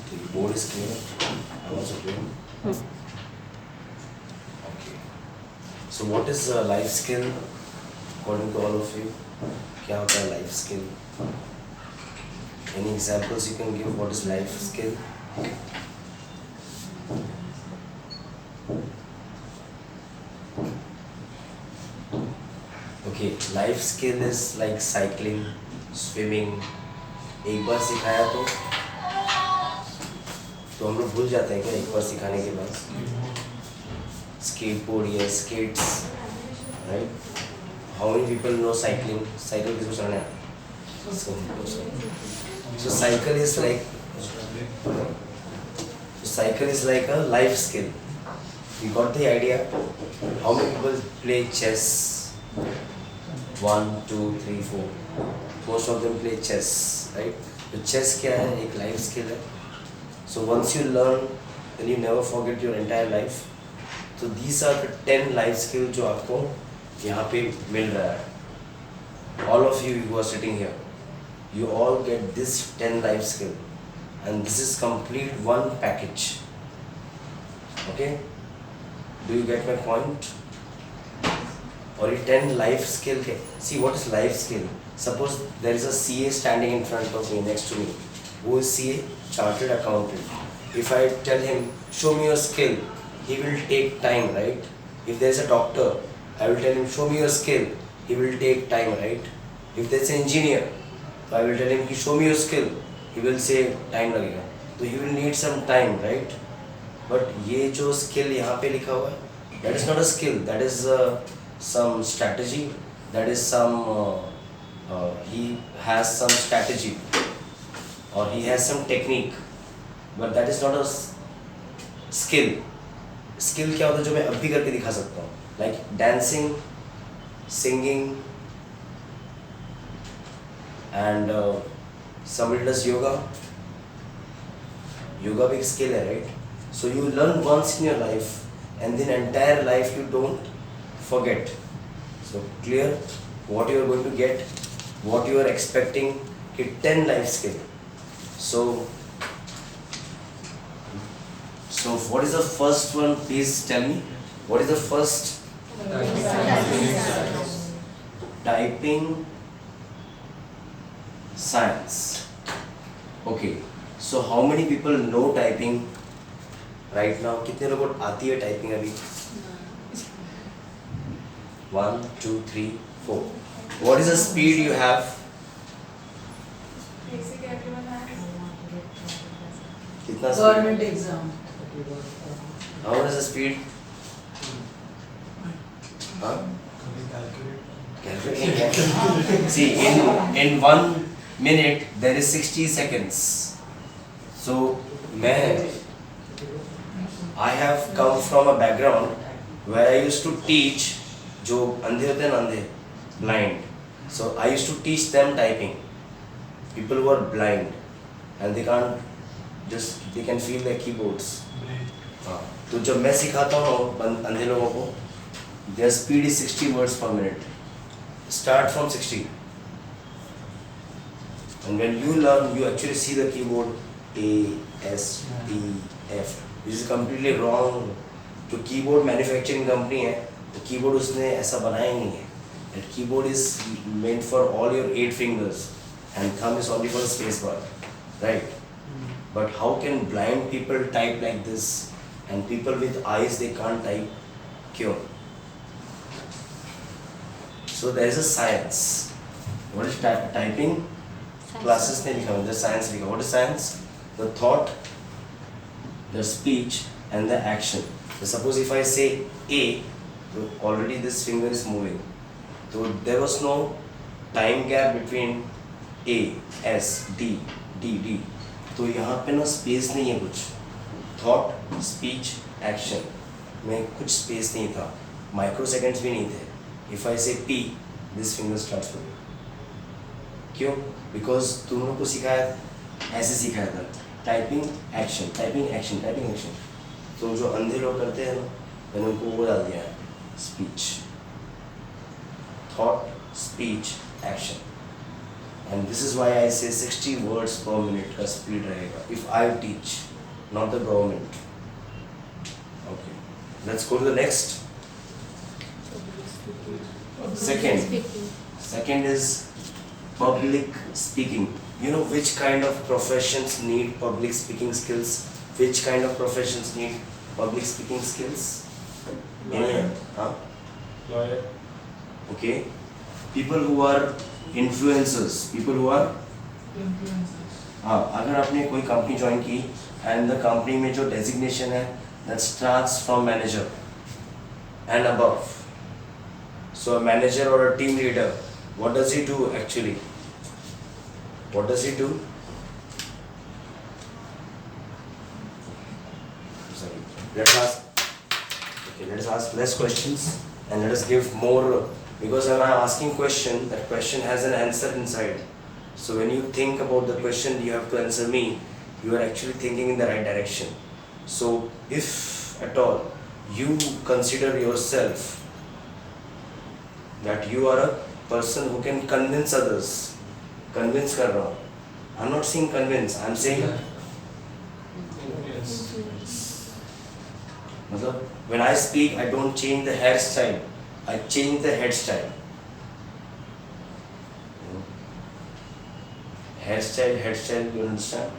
The board is clear. I'm also clear. Okay. So what is a life skill according to all of you? क्या होता है life skill? Any examples you can give? What is life skill? Okay, life skill is like cycling, swimming. एक बार सिखाया तो हम लोग भूल जाते हैं क्या एक बार सिखाने के बाद? Skateboard, yes, skates, right? How many people know cycling? Cycle किसको चलाना है? So cycle is like a life skill. You got the idea? How many people play chess? 1, 2, 3, 4. Most of them play chess, right? So chess क्या है? एक life skill है. So once you learn, then you never forget your entire life. So these are the 10 life skills जो आपको यहाँ पे मिल रहा है. All of you who are sitting here, you all get this 10 life skill, and this is complete one package. Okay? Do you get my point? Or 10 life skill. See what is life skill? Suppose there is a CA standing in front of me, next to me. Who is CA? Chartered accountant. If I tell him, show me your skill, he will take time, right? If there is a doctor, I will tell him, show me your skill, he will take time, right? If there is an engineer, so I will tell him, show me your skill, he will say time लगेगा. So he will need some time, right? But ये जो skill यहाँ पे लिखा हुआ है, that is not a skill, that is some strategy, that is some he has some strategy or he has some technique, but that is not a skill. Skill क्या होता है जो मैं अभी करके दिखा सकता हूँ, like dancing, singing, and somebody does yoga. Yoga भी एक skill है, right? So you learn once in your life, and then entire life you don't forget. So clear what you are going to get, what you are expecting. 10 life skill. So what is the first one? Please tell me. What is the first? Typing science. Okay. So how many people know typing right now? कितने लोगों को आती है typing अभी? 1, 2, 3, 4. What is the speed you have? Basic everyone has. कितना speed? Government exam. How is the speed? Huh? Calculate. See, in 1 minute there is 60 seconds. So I have come from a background where I used to teach जो अंधे होते हैं ना, अंधे, blind. So I used to teach them typing. People who are blind and they can feel their keyboards. हाँ, तो जब मैं सिखाता हूँ अंधे लोगों को, their speed is 60 words per minute. Start from 60. And when you learn, you actually see the keyboard A, S, T, F. This is completely wrong. जो कीबोर्ड मैन्युफैक्चरिंग कंपनी है, तो कीबोर्ड उसने ऐसा बनाया ही नहीं है. That keyboard is meant for all your 8 fingers, and thumb is only for the space bar, right? But how can blind people type like this, and people with eyes they can't type? क्यों? So there is a science. What is typing? Classes ने लिखा है, the science लिखा. What is science? The thought, the speech, and the action. So suppose if I say A, so already this finger is moving. So there was no time gap between A, S, D, D, D. तो यहाँ पे ना space नहीं है कुछ. Thought, speech, action में कुछ space नहीं था. Microseconds भी नहीं थे. If I say P, this finger starts moving. क्यों? Because तुम लोग को सिखाया ऐसे सिखाया था. Typing, action, typing, action, typing, action. तो जो अंधे लोग करते हैं ना, मैंने उनको वो डाल दिया है, speech, thought, speech, action. and this is why I say 60 words per minute का speed रहेगा if I teach, not the government. Okay, let's go to the next. Second is public speaking. You know which kind of professions need public speaking skills? Which kind of professions need public speaking skills? Lawyer. Huh? Lawyer. Okay. People who are influencers. People who are हाँ, अगर आपने कोई company join की and the company में जो designation है that starts from manager and above. So a manager or a team leader, what does he do actually? What does he do? Sorry. Let us ask less questions and let us give more, because when I am asking question, that question has an answer inside. So when you think about the question you have to answer me, you are actually thinking in the right direction. So if at all you consider yourself that you are a person who can convince others, convince कर रहा हूँ. I'm not saying convince, I'm saying मतलब when I speak I don't change the hairstyle, I change the head style. Hairstyle, you understand?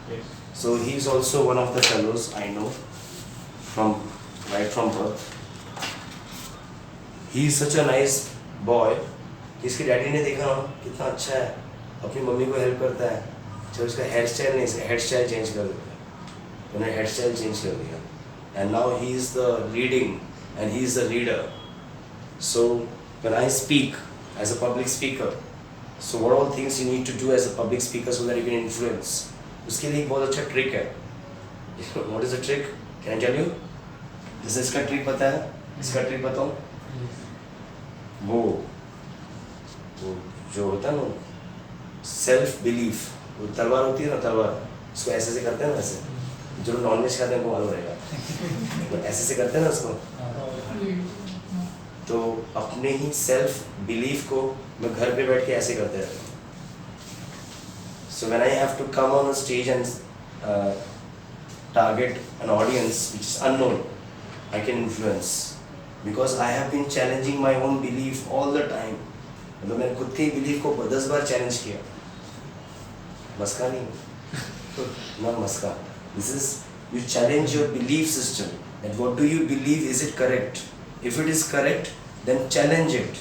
Yes. So he is also one of the fellows I know from right from birth. He is such a nice boy. इसके daddy ने देखा ना कितना अच्छा है, अपनी mummy को help करता है, चलो उसका हेयर स्टाइल नहीं, इसका हेड स्टाइल चेंज कर देते हैं, उन्हें हेड स्टाइल चेंज कर दिया, and now he is the leading and he is the leader. So when I speak as a public speaker, so what all things you need to do as a public speaker so that you can influence? उसके लिए एक बहुत अच्छा trick है. What is the trick? Can I tell you? जैसे इसका trick पता है, इसका ट्रिक बताऊँ? वो जो होता है ना सेल्फ बिलीफ, वो तलवार होती है ना, तलवार उसको ऐसे से करते हैं ना, ऐसे जो नॉनवेज खाते हैं उनको मालूम रहेगा, तो ऐसे से करते हैं ना उसको. तो अपने ही सेल्फ बिलीफ को मैं घर पे बैठ के ऐसे करते रहता हूँ. So when I have to come on a stage and target an audience which is unknown, I can influence because I have been challenging my own belief all the time. मतलब मैंने खुद के बिलीफ को 10 बार challenge किया. मस्का नहीं, not maska. This is you challenge your belief system. And what do you believe? Is it correct? If it is correct, then challenge it.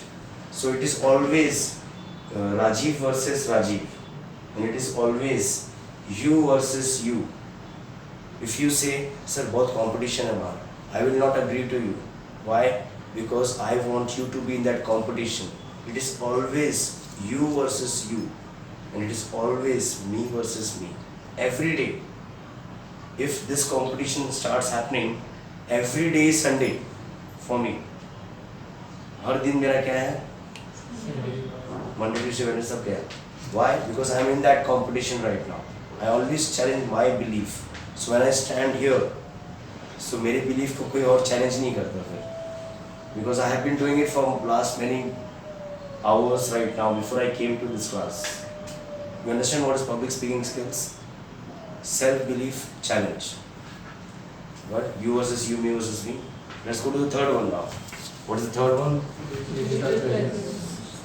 So it is always Rajiv versus Rajiv, and it is always you versus you. If you say, sir, बहुत competition है बाहर, I will not agree to you. Why? Because I want you to be in that competition. It is always you versus you, and it is always me versus me. Every day. If this competition starts happening, every day is Sunday for me. हर दिन मेरा क्या है? Monday, Tuesday, Wednesday सब क्या है? Why? Because I am in that competition right now. I always challenge my belief. So when I stand here, so मेरे belief को कोई और challenge नहीं करता फिर. Because I have been doing it for last many hours right now before I came to this class. You understand what is public speaking skills? Self-belief challenge. What? You versus you, me versus me. Let's go to the third one now. What is the third one?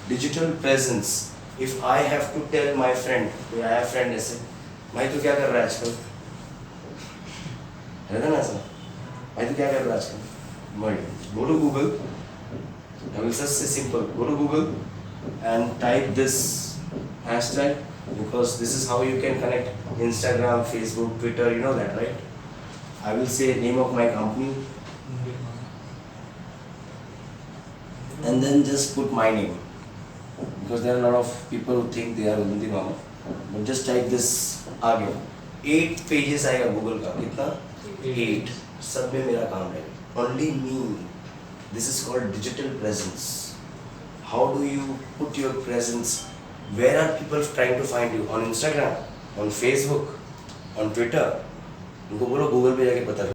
Digital presence. If I have to tell my friend, I have friend ऐसे, भाई तू क्या कर रहा है आजकल? है ना ऐसा? भाई तू क्या कर रहा है आजकल? मैं बोलो Google. I will just say simple. Go to Google and type this hashtag, because this is how you can connect Instagram, Facebook, Twitter. You know that, right? I will say name of my company and then just put my name, because there are a lot of people who think they are Undi Mama. But just type this आगे. 8 pages आएगा Google का. कितना? 8. सब में मेरा काम है. Only me. This is called digital presence. How do you put your presence? Where are people trying to find you? On Instagram, on Facebook, on Twitter. उनको बोलो Google पे जाके पता